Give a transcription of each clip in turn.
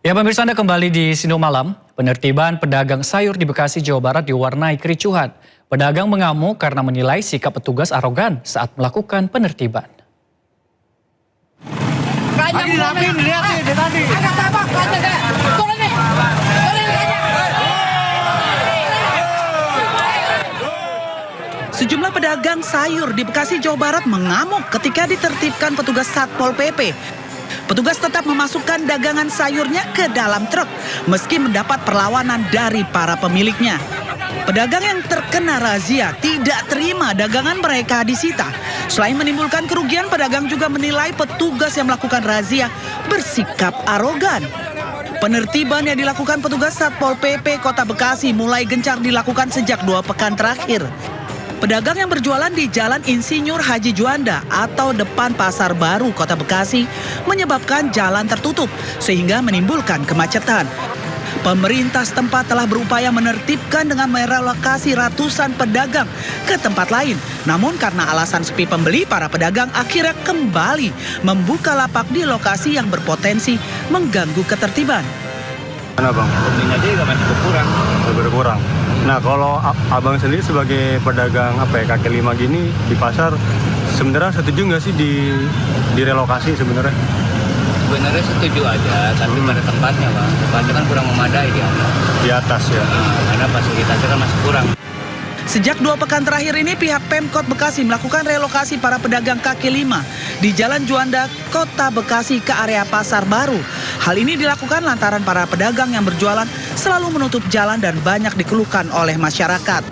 Ya pemirsa, Anda kembali di Sindo Malam. Penertiban pedagang sayur di Bekasi, Jawa Barat diwarnai kericuhan. Pedagang mengamuk karena menilai sikap petugas arogan saat melakukan penertiban. Sejumlah pedagang sayur di Bekasi, Jawa Barat mengamuk ketika ditertibkan petugas Satpol PP. Petugas tetap memasukkan dagangan sayurnya ke dalam truk meski mendapat perlawanan dari para pemiliknya. Pedagang yang terkena razia tidak terima dagangan mereka disita. Selain menimbulkan kerugian, pedagang juga menilai petugas yang melakukan razia bersikap arogan. Penertiban yang dilakukan petugas Satpol PP Kota Bekasi mulai gencar dilakukan sejak 2 pekan terakhir. Pedagang yang berjualan di Jalan Insinyur Haji Juanda atau depan Pasar Baru Kota Bekasi menyebabkan jalan tertutup sehingga menimbulkan kemacetan. Pemerintah setempat telah berupaya menertibkan dengan merelokasi ratusan pedagang ke tempat lain. Namun karena alasan sepi pembeli, para pedagang akhirnya kembali membuka lapak di lokasi yang berpotensi mengganggu ketertiban. Mana bang? Pembelinya aja juga masih berkurang. Nah kalau abang sendiri sebagai pedagang kaki lima gini di pasar, sebenarnya setuju nggak sih direlokasi sebenarnya? Sebenarnya setuju aja, tapi pada tempatnya bang. Tempatnya kan kurang memadai Di atas ya? Karena fasilitasnya kan masih kurang. Sejak 2 pekan terakhir ini, pihak Pemkot Bekasi melakukan relokasi para pedagang kaki lima di Jalan Juanda, Kota Bekasi ke area Pasar Baru. Hal ini dilakukan lantaran para pedagang yang berjualan selalu menutup jalan dan banyak dikeluhkan oleh masyarakat.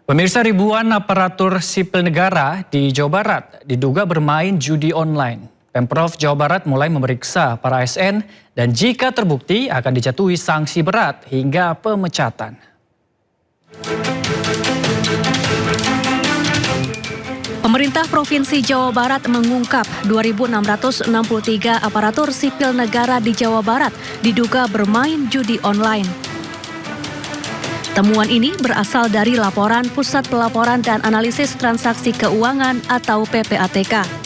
Pemirsa, ribuan aparatur sipil negara di Jawa Barat diduga bermain judi online. Pemprov Jawa Barat mulai memeriksa para ASN dan jika terbukti akan dijatuhi sanksi berat hingga pemecatan. Pemerintah Provinsi Jawa Barat mengungkap 2.663 aparatur sipil negara di Jawa Barat diduga bermain judi online. Temuan ini berasal dari laporan Pusat Pelaporan dan Analisis Transaksi Keuangan atau PPATK.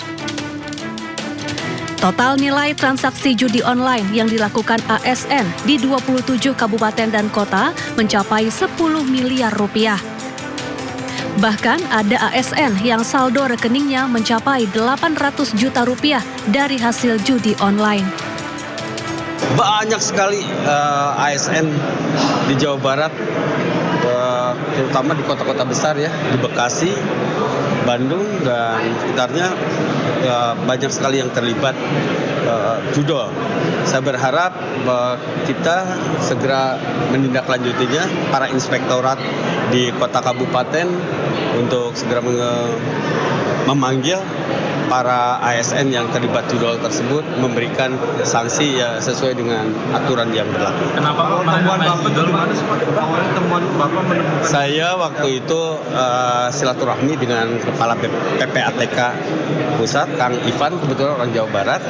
Total nilai transaksi judi online yang dilakukan ASN di 27 kabupaten dan kota mencapai 10 miliar rupiah. Bahkan ada ASN yang saldo rekeningnya mencapai 800 juta rupiah dari hasil judi online. Banyak sekali ASN di Jawa Barat, terutama di kota-kota besar ya, di Bekasi, Bandung dan sekitarnya, banyak sekali yang terlibat judol. Saya berharap kita segera menindaklanjutinya, para inspektorat di kota kabupaten untuk segera memanggil para ASN yang terlibat judol tersebut, memberikan sanksi ya sesuai dengan aturan yang berlaku. Kenapa temuan Bapak menemukan? Saya waktu itu silaturahmi dengan Kepala PPATK Pusat, Kang Ivan, kebetulan orang Jawa Barat,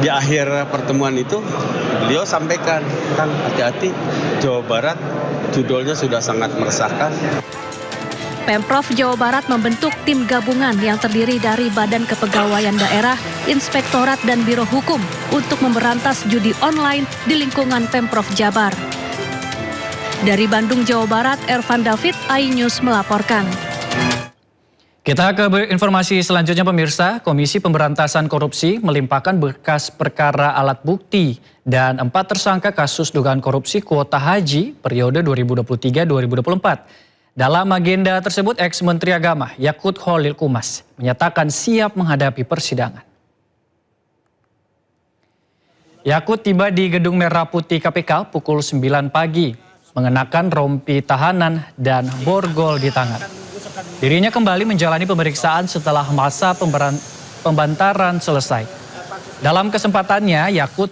di akhir pertemuan itu beliau sampaikan, Kang, hati-hati, Jawa Barat judulnya sudah sangat meresahkan. Pemprov Jawa Barat membentuk tim gabungan yang terdiri dari Badan Kepegawaian Daerah, Inspektorat dan Biro Hukum untuk memberantas judi online di lingkungan Pemprov Jabar. Dari Bandung, Jawa Barat, Ervan David, iNews melaporkan. Kita ke informasi selanjutnya pemirsa. Komisi Pemberantasan Korupsi melimpahkan berkas perkara alat bukti dan 4 tersangka kasus dugaan korupsi kuota haji periode 2023-2024. Dalam agenda tersebut, ex-Menteri Agama Yakut Khalil Qumas menyatakan siap menghadapi persidangan. Yakut tiba di Gedung Merah Putih KPK pukul 9 pagi, mengenakan rompi tahanan dan borgol di tangan. Dirinya kembali menjalani pemeriksaan setelah masa pembantaran selesai. Dalam kesempatannya, Yakut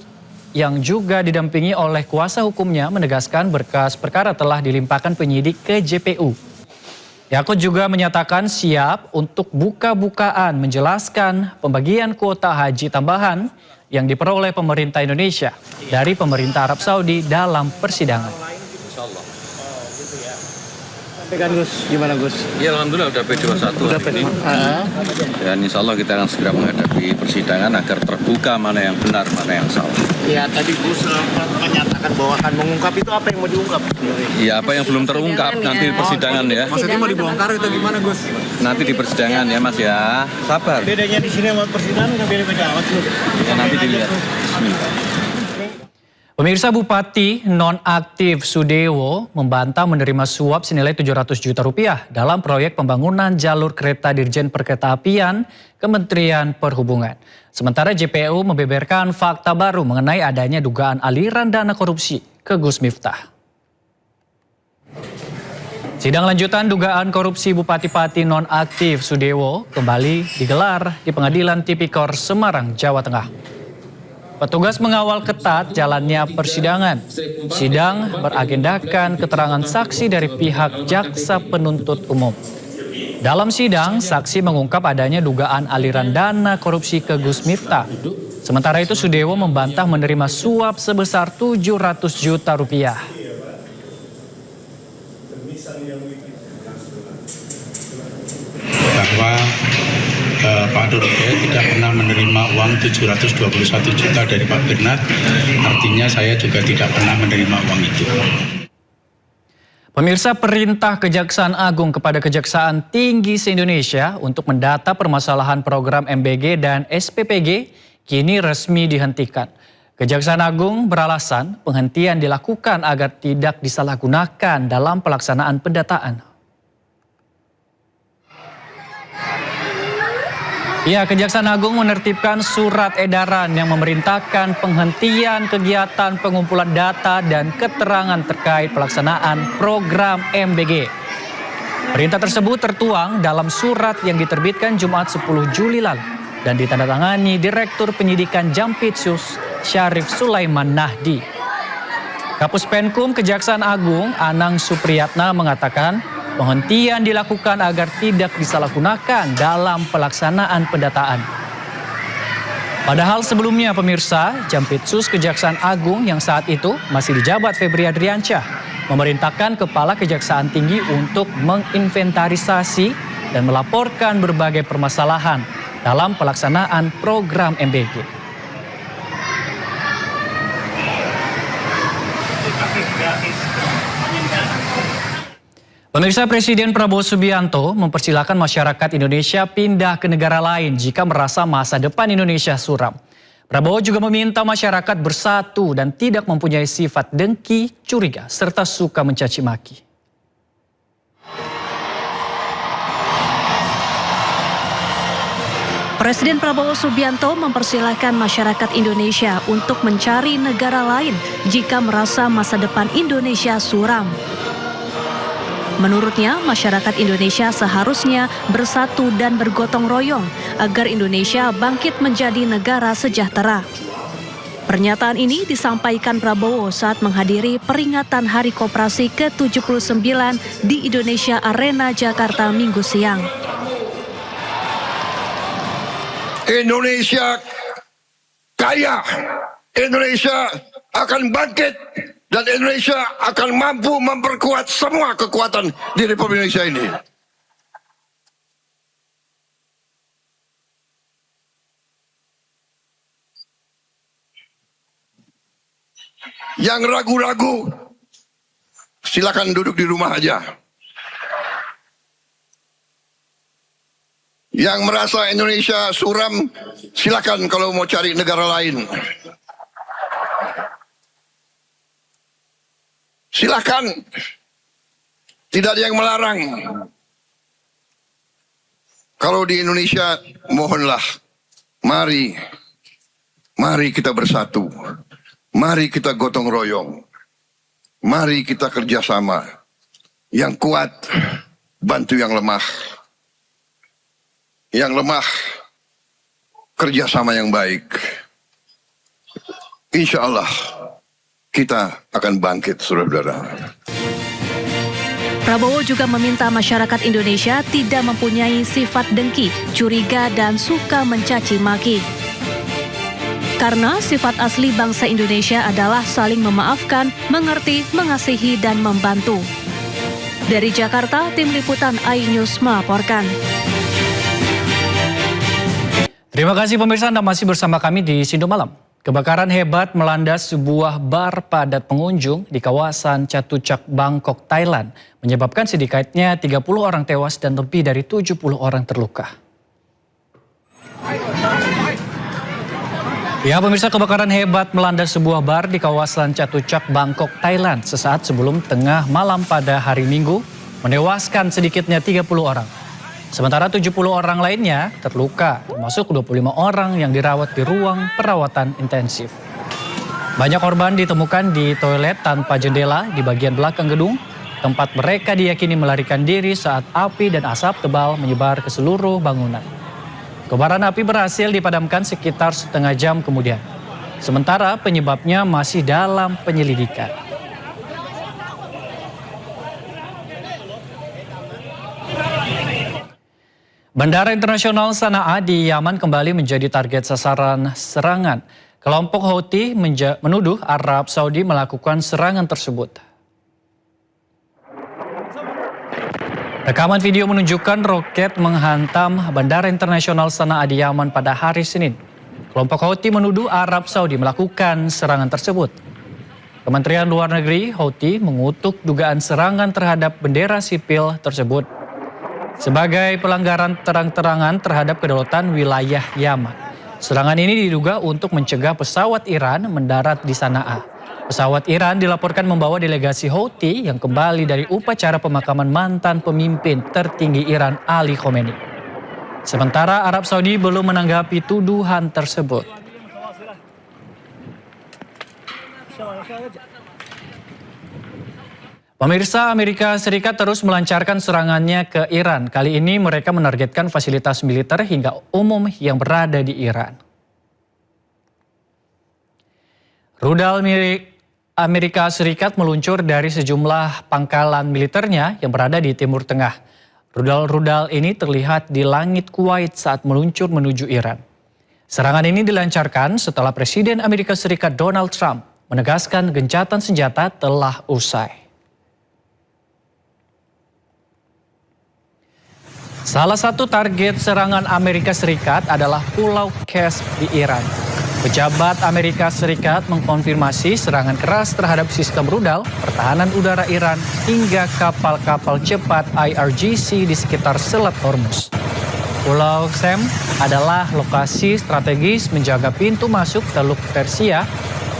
yang juga didampingi oleh kuasa hukumnya menegaskan berkas perkara telah dilimpahkan penyidik ke JPU. Yakut juga menyatakan siap untuk buka-bukaan menjelaskan pembagian kuota haji tambahan yang diperoleh pemerintah Indonesia dari pemerintah Arab Saudi dalam persidangan. Kan Gus, gimana Gus? Ya alhamdulillah udah P21 hari ini. Dan insya Allah kita akan segera menghadapi persidangan agar terbuka mana yang benar, mana yang salah. Ya tadi Gus menyatakan bahwa akan mengungkap itu apa yang mau diungkap? Ya apa yang belum terungkap nanti di persidangan ya. Maksudnya mau dibongkar itu gimana Gus? Nanti di persidangan ya Mas ya. Sabar. Bedanya di sini sama persidangan nggak beda-beda amat Gus. Ya, nanti dilihat. Bismillah. Pemirsa, Bupati nonaktif Sudewo membantah menerima suap senilai 700 juta rupiah dalam proyek pembangunan jalur kereta Dirjen Perkeretaapian Kementerian Perhubungan. Sementara JPU membeberkan fakta baru mengenai adanya dugaan aliran dana korupsi ke Gus Miftah. Sidang lanjutan dugaan korupsi Bupati Pati nonaktif Sudewo kembali digelar di Pengadilan Tipikor Semarang, Jawa Tengah. Petugas mengawal ketat jalannya persidangan. Sidang beragendakan keterangan saksi dari pihak jaksa penuntut umum. Dalam sidang, saksi mengungkap adanya dugaan aliran dana korupsi ke Gus Miftah. Sementara itu Sudewo membantah menerima suap sebesar 700 juta rupiah. Bahwa Pak Dorobe tidak pernah menerima uang 721 juta dari Pak Bernard, artinya saya juga tidak pernah menerima uang itu. Pemirsa, perintah Kejaksaan Agung kepada Kejaksaan Tinggi se-Indonesia untuk mendata permasalahan program MBG dan SPPG kini resmi dihentikan. Kejaksaan Agung beralasan penghentian dilakukan agar tidak disalahgunakan dalam pelaksanaan pendataan. Ya, Kejaksaan Agung menertibkan surat edaran yang memerintahkan penghentian kegiatan pengumpulan data dan keterangan terkait pelaksanaan program MBG. Perintah tersebut tertuang dalam surat yang diterbitkan Jumat 10 Juli lalu dan ditandatangani Direktur Penyidikan Jampitsus Syarif Sulaiman Nahdi. Kapus Penkum Kejaksaan Agung Anang Supriyatna mengatakan penghentian dilakukan agar tidak disalahgunakan dalam pelaksanaan pendataan. Padahal sebelumnya pemirsa, Jampitsus Kejaksaan Agung yang saat itu masih dijabat Febri Adriansyah memerintahkan Kepala Kejaksaan Tinggi untuk menginventarisasi dan melaporkan berbagai permasalahan dalam pelaksanaan program MBG. Pemirsa, Presiden Prabowo Subianto mempersilahkan masyarakat Indonesia pindah ke negara lain jika merasa masa depan Indonesia suram. Prabowo juga meminta masyarakat bersatu dan tidak mempunyai sifat dengki, curiga, serta suka mencaci maki. Presiden Prabowo Subianto mempersilahkan masyarakat Indonesia untuk mencari negara lain jika merasa masa depan Indonesia suram. Menurutnya, masyarakat Indonesia seharusnya bersatu dan bergotong royong agar Indonesia bangkit menjadi negara sejahtera. Pernyataan ini disampaikan Prabowo saat menghadiri peringatan Hari Koperasi ke-79 di Indonesia Arena, Jakarta, Minggu siang. Indonesia kaya, Indonesia akan bangkit, dan Indonesia akan mampu memperkuat semua kekuatan di Republik Indonesia ini. Yang ragu-ragu, silakan duduk di rumah aja. Yang merasa Indonesia suram, silakan kalau mau cari negara lain. Silakan, tidak ada yang melarang. Kalau di Indonesia, mohonlah, mari kita bersatu, mari kita gotong royong, mari kita kerjasama. Yang kuat, bantu yang lemah. Yang lemah, kerjasama yang baik. Insya Allah, kita akan bangkit, saudara-saudara. Prabowo juga meminta masyarakat Indonesia tidak mempunyai sifat dengki, curiga, dan suka mencaci maki. Karena sifat asli bangsa Indonesia adalah saling memaafkan, mengerti, mengasihi, dan membantu. Dari Jakarta, Tim Liputan iNews melaporkan. Terima kasih pemirsa, Anda masih bersama kami di Sindo Malam. Kebakaran hebat melanda sebuah bar padat pengunjung di kawasan Chatuchak, Bangkok, Thailand, menyebabkan sedikitnya 30 orang tewas dan lebih dari 70 orang terluka. Ya pemirsa, kebakaran hebat melanda sebuah bar di kawasan Chatuchak, Bangkok, Thailand sesaat sebelum tengah malam pada hari Minggu, menewaskan sedikitnya 30 orang. Sementara 70 orang lainnya terluka, termasuk 25 orang yang dirawat di ruang perawatan intensif. Banyak korban ditemukan di toilet tanpa jendela di bagian belakang gedung, tempat mereka diyakini melarikan diri saat api dan asap tebal menyebar ke seluruh bangunan. Kobaran api berhasil dipadamkan sekitar setengah jam kemudian. Sementara penyebabnya masih dalam penyelidikan. Bandara Internasional Sana'a di Yaman kembali menjadi target sasaran serangan. Kelompok Houthi menuduh Arab Saudi melakukan serangan tersebut. Rekaman video menunjukkan roket menghantam Bandara Internasional Sana'a di Yaman pada hari Senin. Kelompok Houthi menuduh Arab Saudi melakukan serangan tersebut. Kementerian Luar Negeri Houthi mengutuk dugaan serangan terhadap bendera sipil tersebut sebagai pelanggaran terang-terangan terhadap kedaulatan wilayah Yaman. Serangan ini diduga untuk mencegah pesawat Iran mendarat di Sana'a. Pesawat Iran dilaporkan membawa delegasi Houthi yang kembali dari upacara pemakaman mantan pemimpin tertinggi Iran Ali Khamenei. Sementara Arab Saudi belum menanggapi tuduhan tersebut. Pemirsa, Amerika Serikat terus melancarkan serangannya ke Iran. Kali ini mereka menargetkan fasilitas militer hingga umum yang berada di Iran. Rudal milik Amerika Serikat meluncur dari sejumlah pangkalan militernya yang berada di Timur Tengah. Rudal-rudal ini terlihat di langit Kuwait saat meluncur menuju Iran. Serangan ini dilancarkan setelah Presiden Amerika Serikat Donald Trump menegaskan gencatan senjata telah usai. Salah satu target serangan Amerika Serikat adalah Pulau Kesm di Iran. Pejabat Amerika Serikat mengkonfirmasi serangan keras terhadap sistem rudal pertahanan udara Iran hingga kapal-kapal cepat IRGC di sekitar Selat Hormuz. Pulau Kesm adalah lokasi strategis menjaga pintu masuk Teluk Persia.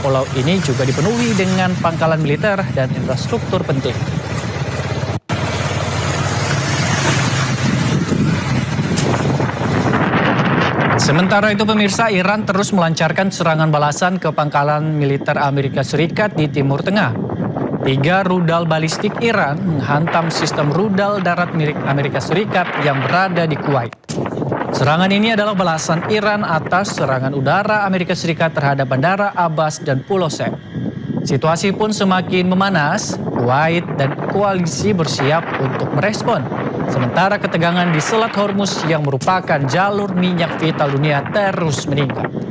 Pulau ini juga dipenuhi dengan pangkalan militer dan infrastruktur penting. Sementara itu pemirsa, Iran terus melancarkan serangan balasan ke pangkalan militer Amerika Serikat di Timur Tengah. 3 rudal balistik Iran menghantam sistem rudal darat milik Amerika Serikat yang berada di Kuwait. Serangan ini adalah balasan Iran atas serangan udara Amerika Serikat terhadap Bandara Abbas dan Pulau Sam. Situasi pun semakin memanas, Kuwait dan koalisi bersiap untuk merespon. Sementara ketegangan di Selat Hormuz yang merupakan jalur minyak vital dunia terus meningkat.